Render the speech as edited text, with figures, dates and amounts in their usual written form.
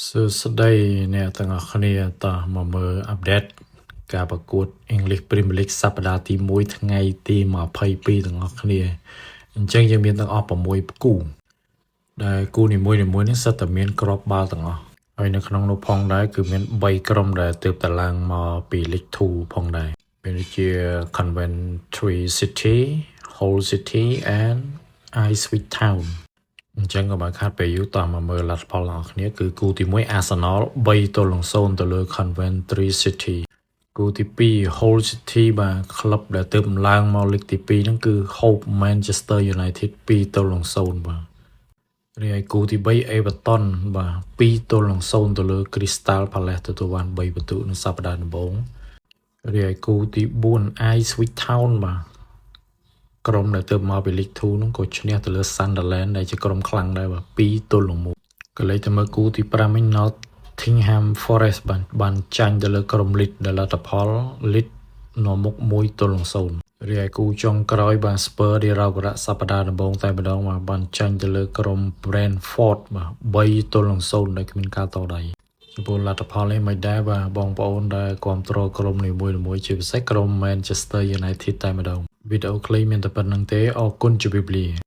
Sesudah ni tengah ni ta mama update ការប្រកួត English Premier League សប្តាហ៍ទី1ថ្ងៃទី22ទាំងអស់គ្នាអញ្ចឹងយើងមានទាំងអស់6គូដែលគូនីមួយៗនេះសិតតែមានគ្រាប់បាល់ទាំងអស់ហើយនៅក្នុងនោះផងដែរគឺមាន3ក្រុមដែលទើបតែឡើងមកពី League 2 ផងដែរមានដូចជា Coventry City, Hull City and Ipswich Town អញ្ចឹងក៏បើខាត់ពេលយូរតមកមើលលទ្ធផលរបស់គ្នាគឺគូទី1 Arsenal 3-0 ទៅលើ Coventry City គូទី2 Hull City បាទក្លឹបដែលទើបឡើងមកលេខទី2ហ្នឹងគឺ Hope Manchester United 2-0 បាទរីឯគូទី3 Everton បាទ2-0 ទៅលើ Crystal Palace ទទួលបាន3ពិន្ទុនៅសប្តាហ៍ដំបូងរីឯគូទី4 Ipswich Town បាទក្រុមដែលទើបមកពី League 2 ហ្នឹងក៏ឈ្នះទៅលើ Sunderland ដែលជាក្រុមខ្លាំងដែរបាទ2-1ក៏លេខទៅមើលគូទី5វិញ Nottingham Forest បានចាញ់ទៅលើក្រុម Leeds ដែលលទ្ធផល Leeds នាំមុខ1-0រីឯគូចុងក្រោយបាទ Spurs ដែលរករៈសប្តាហ៍ដំបូងតែម្ដងបានចាញ់ទៅលើក្រុម Brentford បាទ3-0ដែលគ្មានការតដៃចំពោះលទ្ធផលនេះមិនដែរបាទបងប្អូនដែលគ្រប់គ្រងក្រុមនីមួយៗជាពិសេសក្រុម Manchester United តែម្ដងវីដេអូខ្លីមានតែប៉ុណ្្នឹងទេអរគុណជម្រាបលា